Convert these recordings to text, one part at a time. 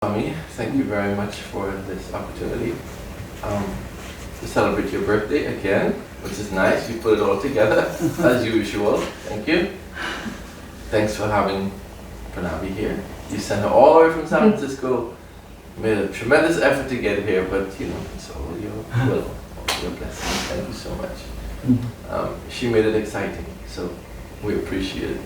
Tommy, thank you very much for this opportunity to celebrate your birthday again, which is nice. You put it all together as usual. Thank you. Thanks for having Pranavi here. You sent her all the way from San Francisco. Made a tremendous effort to get here, but it's all your will, all your blessing. Thank you so much. She made it exciting, so we appreciate it.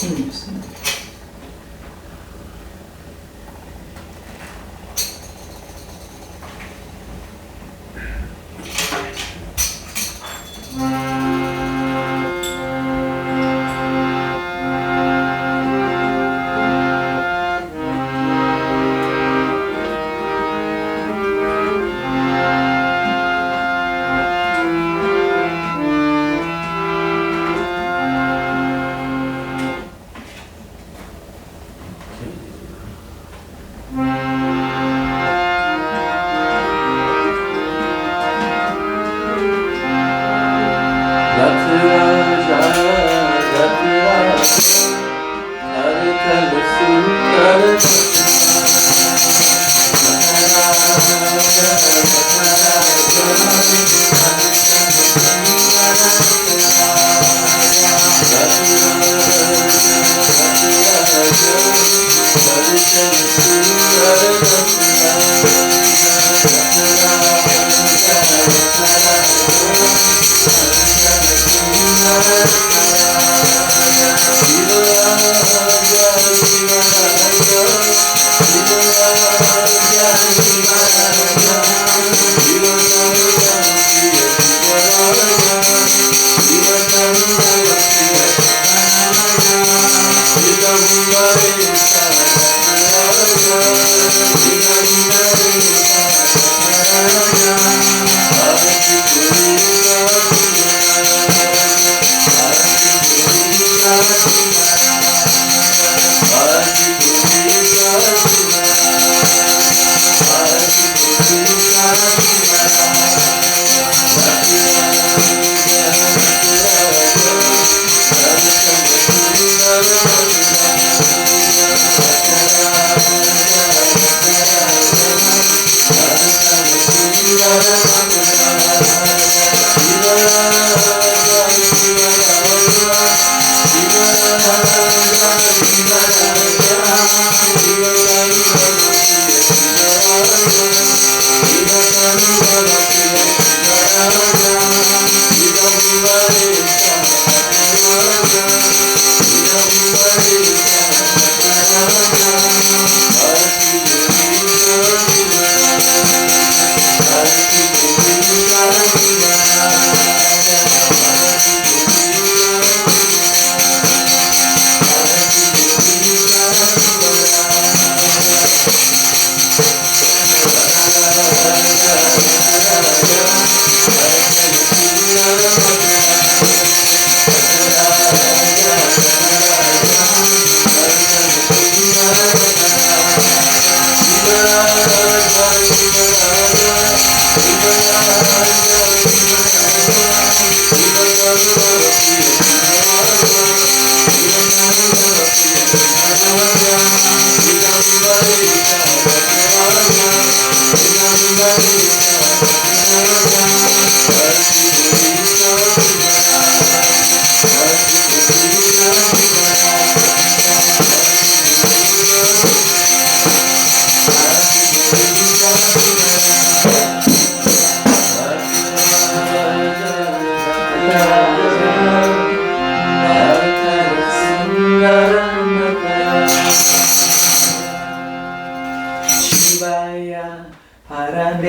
힘이었습니다.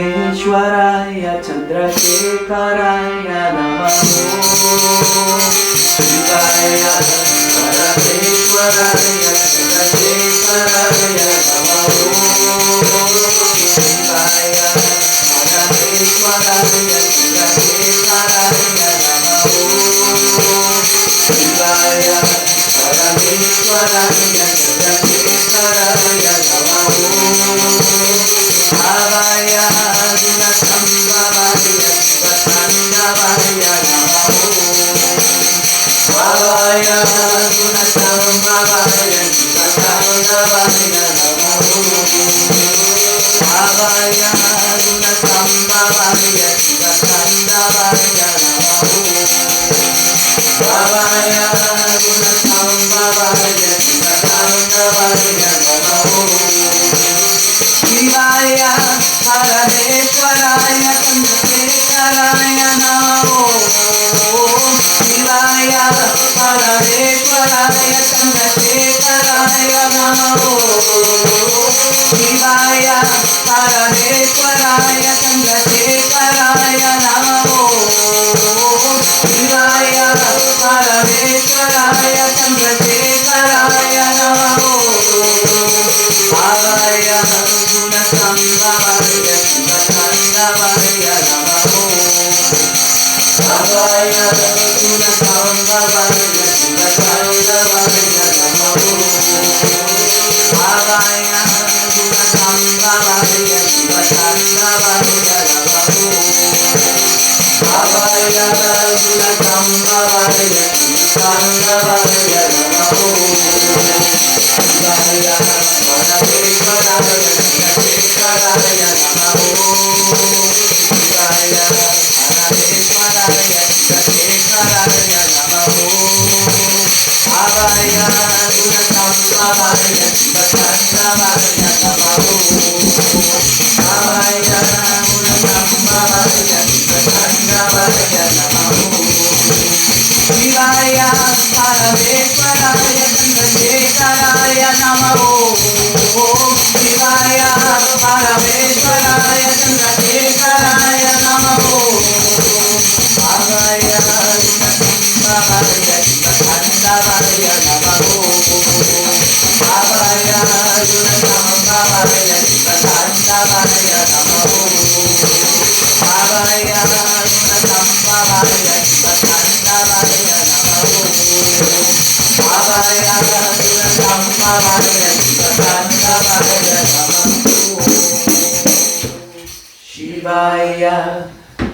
Parameshwaraya Chandrasekharaya Namaho Shivaya Parameshwaraya Chandrasekharaya Namaho Shivaya Parameshwaraya Chandrasekharaya Namaho Shivaya Parameshwaraya Chandrasekharaya Namaho Avaya Sambhavaya Sambhavaya Namaho Avaya Sambhavaya Sambhavaya Namaho Avaya Sambhavaya Sambhavaya Namaho Avaya Sambhavaya Sambhavaya Namaho Shivaya Parameshwaraya Chandrasekharaya Namaho Shivaya Parameshwaraya Chandrasekharaya Namo Shivaya Parameshwaraya Chandrasekharaya Namo Shivaya Parameshwaraya Chandrasekharaya Namo Bhavaya Gunasambhavaya Shivatandavaya Namo Bhavaya Gunasambhavaya Shivatandavaya Namo Bhavaya Gunasambhavaya Shivatandavaya Namo Bhavaya Gunasambhavaya Shivatandavaya Namo Shivaya Parameshwaraya Chandrasekharaya Namo Shivaya Parameshwaraya Chandrasekharaya Namo Bhavaya Gunasambhavaya Shivatandavaya Namo Bhavaya Gunasambhavaya Shivatandavaya Namo Shivaya Parameshwaraya Chandrasekharaya Namo Shivaya Parameshwaraya Chandrasekharaya Namo Bhavaya Gunasambhavaya Shivatandavaya Namo Bhavaya Gunasambhavaya Shivatandavaya Namo Bhavaya Gunasambhavaya Shivatandavaya Namo Bhavaya Gunasambhavaya Shivatandavaya Namo Shivaya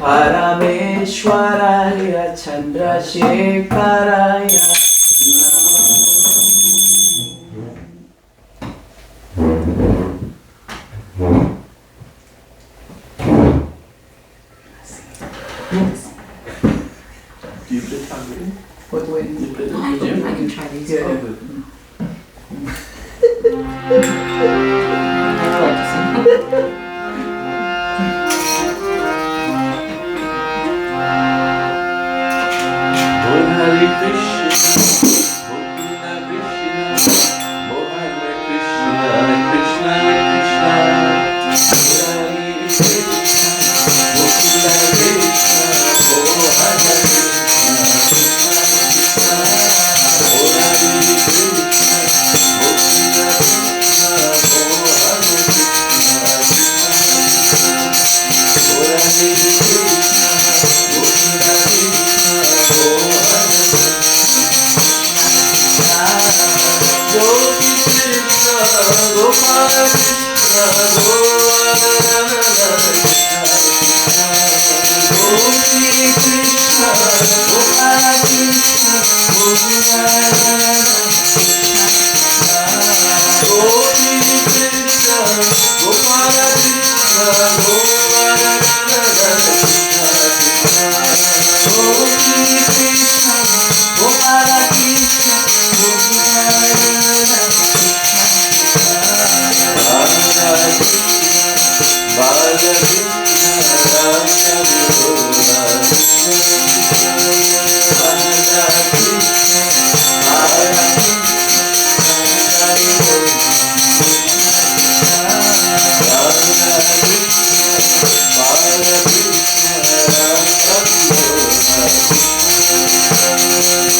Parameshwaraya Chandrasekharaya Do you play tambourine? What way? Do you play the I gym? can try these. Yeah. Oh, good. I like to sing. Om Hare Krishna, Gopina Krishna, Mohana Krishna, Krishna Krishna, Hare Krishna, Gopina Krishna, Mohana Krishna, Krishna Krishna, Hare Krishna, Gopina Krishna, Mohana Krishna, Krishna Hare Krishna, Hare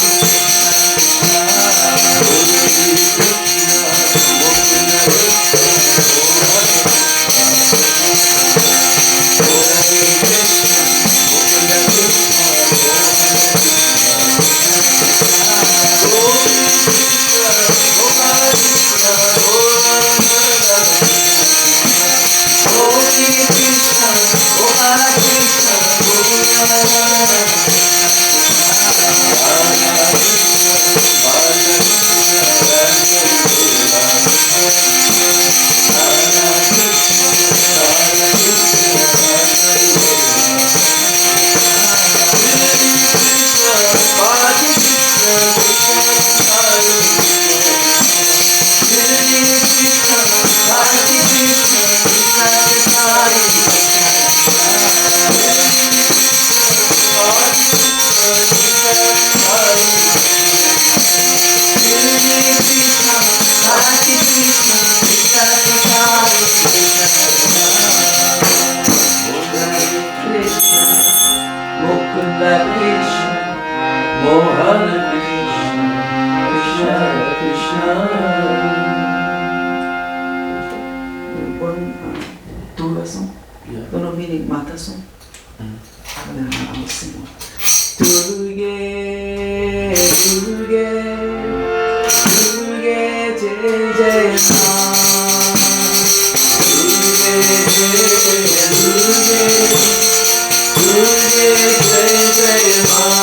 Krishna, Mukunda Krishna, Mohana Krishna, Krishna Krishna. Durvason, dono meaning matason. I'll sing one. Durge, Durge, Durge, Jai Jai Ma. Durge, Durge, Durge, Jai Jai Ma.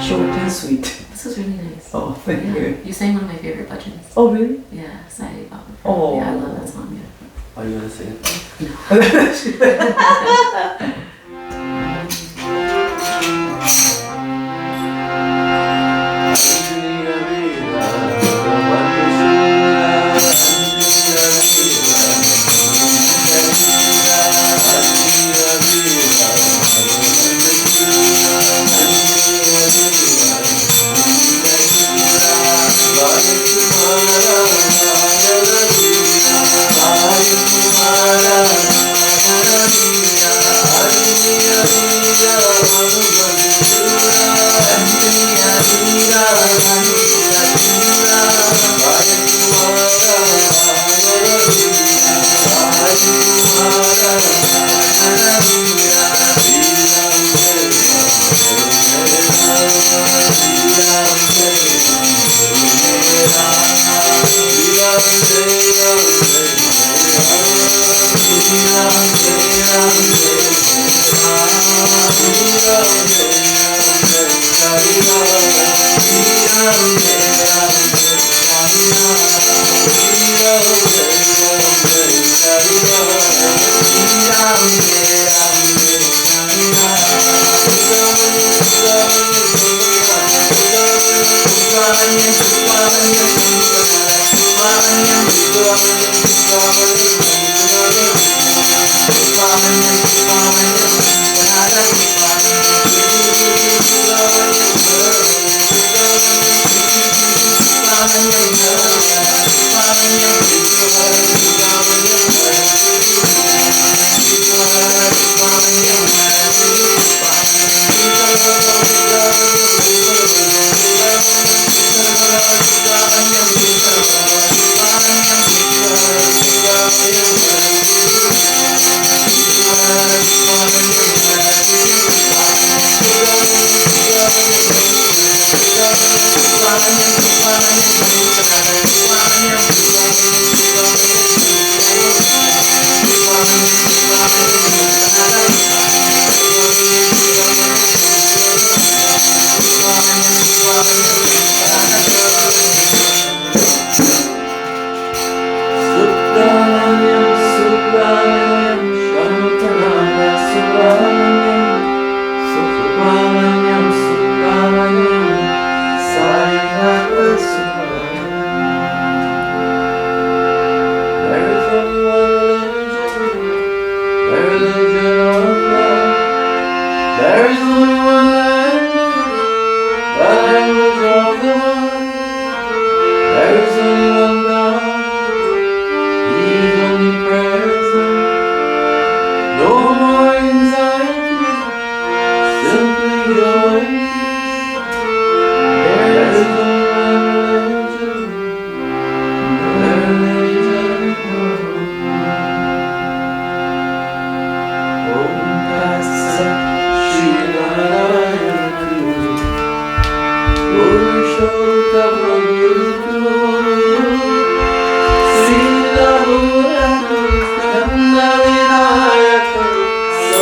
Short and sweet. This was really nice. Oh, thank Yeah. you. You sang one of my favorite bhajans. Oh, really? Yeah, Sai Baba. Oh. Yeah, I love that song. Yeah. Are you gonna sing it?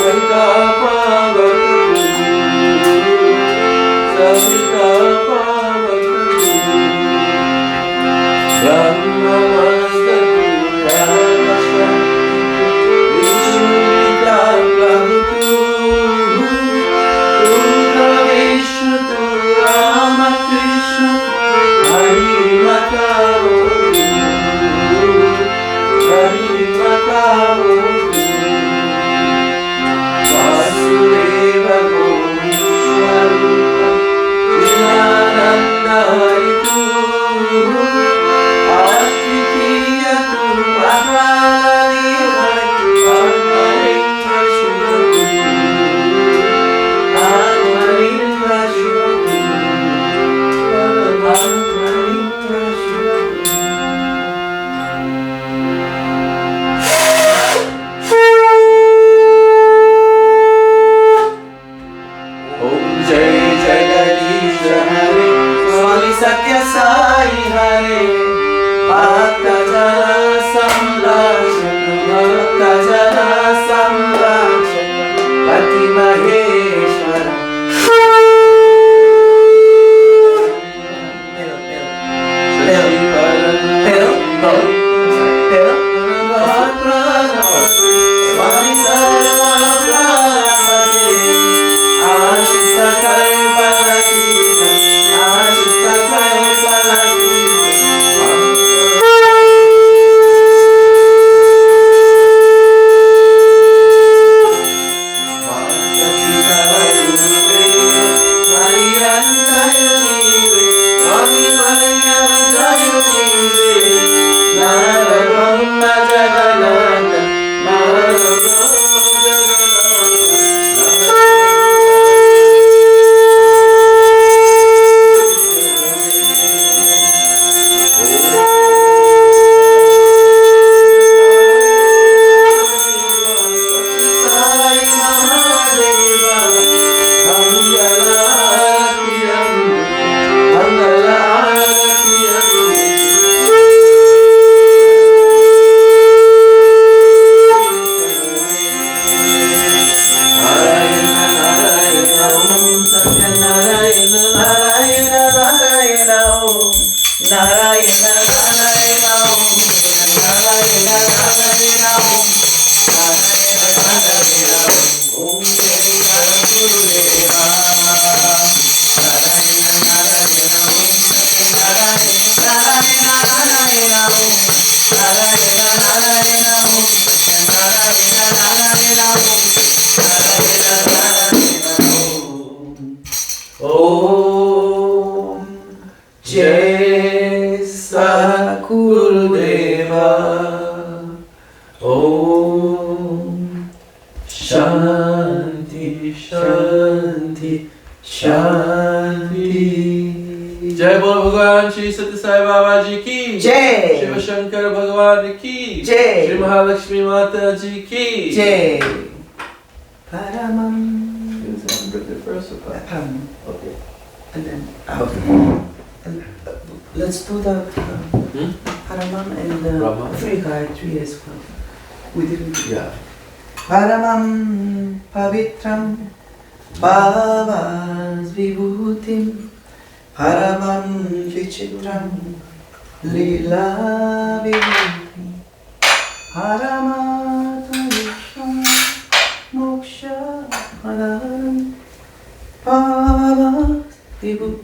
Sila Om Jai Sakurudeva. Om Shanti Shanti Shanti. Jai Bolo Bhagavan Shri Sathya Sai Baba Ji ki Jai. Shiva Shankar Bhagavan ki Jai. Shri Mahalakshmi Mata Ji ki Jai. Paramam. First or what? Okay. And then let's do the Paramam and the Brahma? three Gayatri as well. We didn't. Yeah. Paramam Pavitram Bhavas Vibhutim Paramam Vichitram Lila Vibhutim Paramatam Moksha Madam Bhavas Vibhutim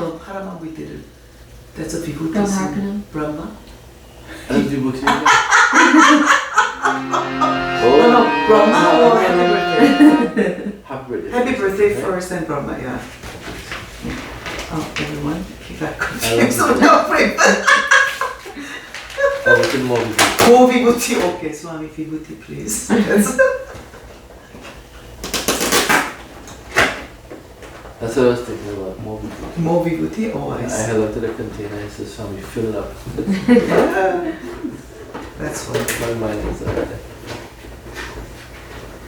Paramam we did it. That's a Vibhuti. Brahma. And Vibhuti. No, Brahma or Happy Birthday. Happy birthday. Happy Birthday first and Brahma, yeah. Oh, everyone, he got confused. So now pray. More Vibhuti. More Vibhuti, okay, Swami Vibhuti, please. That's what I was thinking about, more Vibhuti. More Vibhuti? Oh, I I see. held up to the container and said, Swami, fill it up. That's what. My mind is there.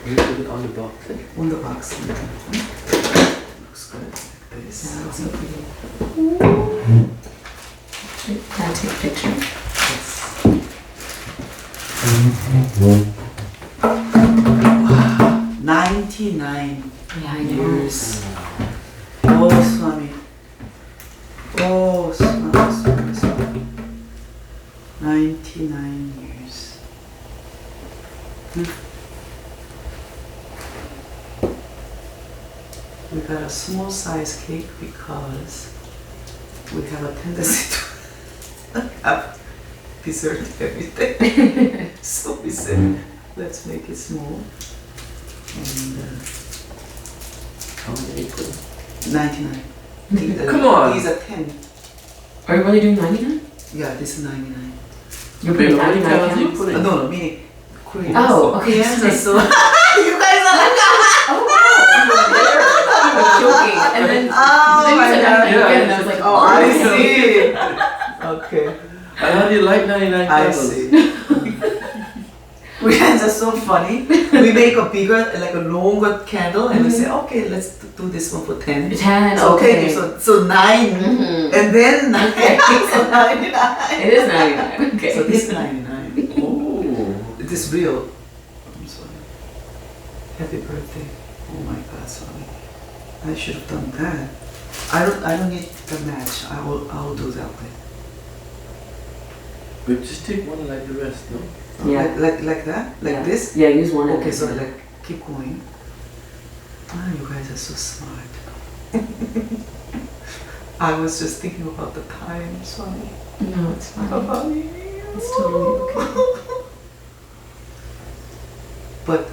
You put it on the box. On the box. Looks good. Like this. Yeah, that's so pretty. Can I take a picture? Yes. 99 Yeah, I know. years. Oh, Swami. Oh, Swami. 99 years. We got a small size cake because we have a tendency to have dessert every day. So we said, let's make it small. And How many are you putting? 99. Come on. These are 10. Are you really doing 99? Yeah, this is 99. You're Wait, putting how many 99 candles are you candles? putting? No, meaning Korean. Oh, okay. Yes, so you guys are like, Oh, wow. I was joking. And then, oh then you my said god. 99 again, and I was like, Oh, I see. Okay, And how do you like 99 I candles? see. We guys are so funny. We make a bigger, like a longer candle, and we say, okay, let's do this one for 10. 10, Okay, okay. so 9, Mhm. and then 9, so 99. It is 99. Okay. So this is 99. Oh. It is real. I'm sorry. Happy birthday. Oh my God, sorry. I should have done that. I don't need the match. I will do that way. But just take one like the rest, no? Yeah. Like that? Like Yeah. this? Yeah, use one. Okay, so like keep going. Ah, you guys are so smart. I was just thinking about the time, sorry. No, it's fine. Sorry. It's totally okay. But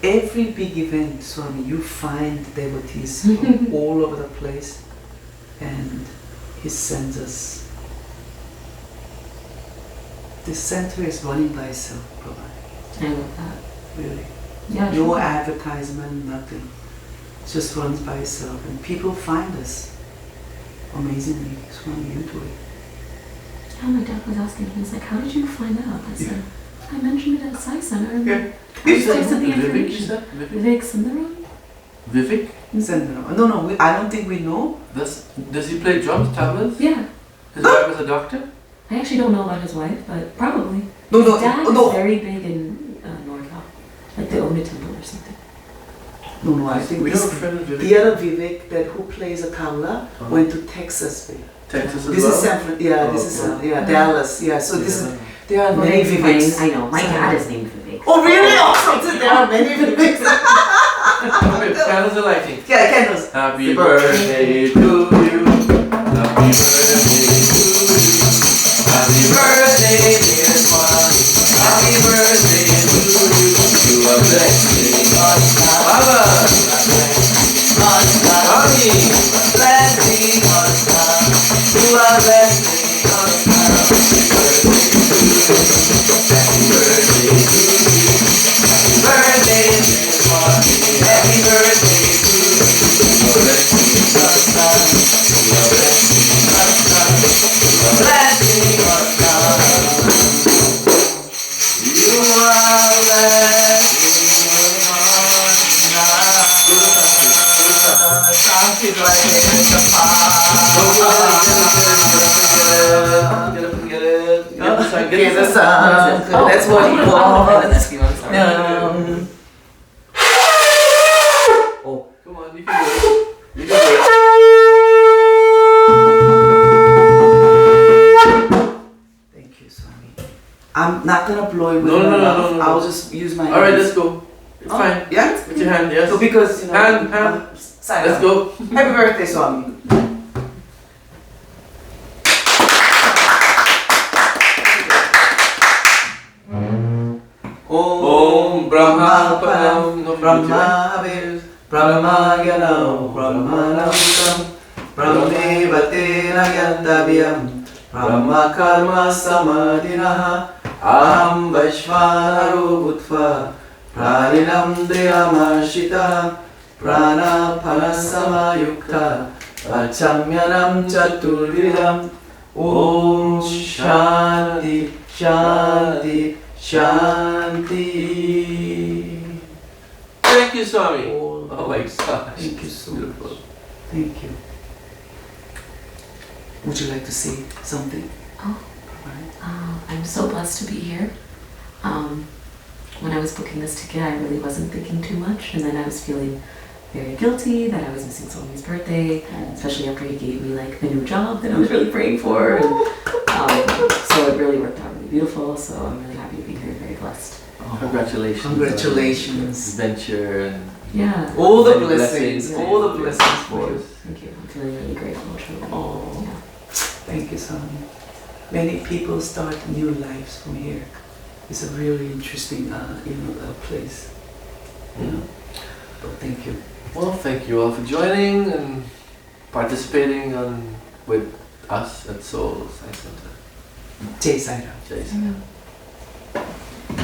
every big event, Swami, you find devotees from all over the place, and he sends us. This center is running by itself, Prabhu. I love that. Really. Yeah, No true. advertisement, nothing. It just runs by itself, and people find us. Amazingly, Swami, you do it. Yeah, my dad was asking, he was like, how did you find out? I said, I mentioned it at Sai Center. And Yeah. I just Is that texted the Vivek, you information. said? Vivek? Vivek Sundaram? Vivek? Send no, I don't think we know. Does he play drums, tablas? Yeah. His wife was a doctor? I actually don't know about his wife, but probably. No, His dad is no. very big in NorCal. Like the Ona Temple or something. No, I think We this, have a friend in Vivek. the other Vivek that who plays a tabla went to Texas. Texas as This well? is San Fran, yeah, Oh, this is okay. Dallas, yeah. So this is Yeah. there are many Vivek's Viveks. fine. I know. My So- dad is named Vivek. Oh really? Oh, so there are many Viveks. Wait, candles are lighting. Yeah, candles. Happy birthday birthday to you. Happy birthday to you. Happy birthday, dear Swami. Happy birthday to you. You are blessing us now. Baba. Swami. Blessing us now. You are blessing us now. Happy birthday to you. Happy birthday, dear Swami. Happy birthday to you. You are blessing us now. You are blessing us now. You are Blessing us now. You are blessing Something like Get it. Get the sun. That's what he Oh, wants. that's you. I'm sorry. Oh. Come on, you can do it. You can do it. Thank you, Swami. I'm not gonna blow it with No, my no, no, mouth. no, no. I'll just use my Alright, hands. let's go. It's fine. Yeah? With your hand, yes. So because, you know. Hand. Sign Let's up. go. Happy birthday, Swami. Om Brahma Padam no Brahma Vis Brahma Yanam Brahmanam Brahmeva Tena Yantavyam Brahma Karma Samadhinaha Aham Vaishvanaru Bhutva Praninam Deyamarshita Prana Panasamayukta Vachamyanam Chaturvidam Om Shanti Shanti Shanti. Thank you, Swami. Oh, Oh my gosh. Thank you so Beautiful. much. Thank you. Would you like to say something? Oh. I'm so blessed to be here. When I was booking this ticket, I really wasn't thinking too much, and then I was feeling very guilty that I was missing Swami's birthday, especially after he gave me like the new job that I was really praying for. And, so it really worked out really beautiful. So I'm really happy to be here, very blessed. Congratulations. Congratulations. On adventure and Yeah. All the many blessings, all the blessings for you. Thank you. I'm feeling really grateful, truly. Oh. Yeah. Thank you, son. Many people start new lives from here. It's a really interesting, place. But thank you. well, thank you all for joining and participating with us at Soul Science Center. Jai Sai Ram. Jai Sai. I know.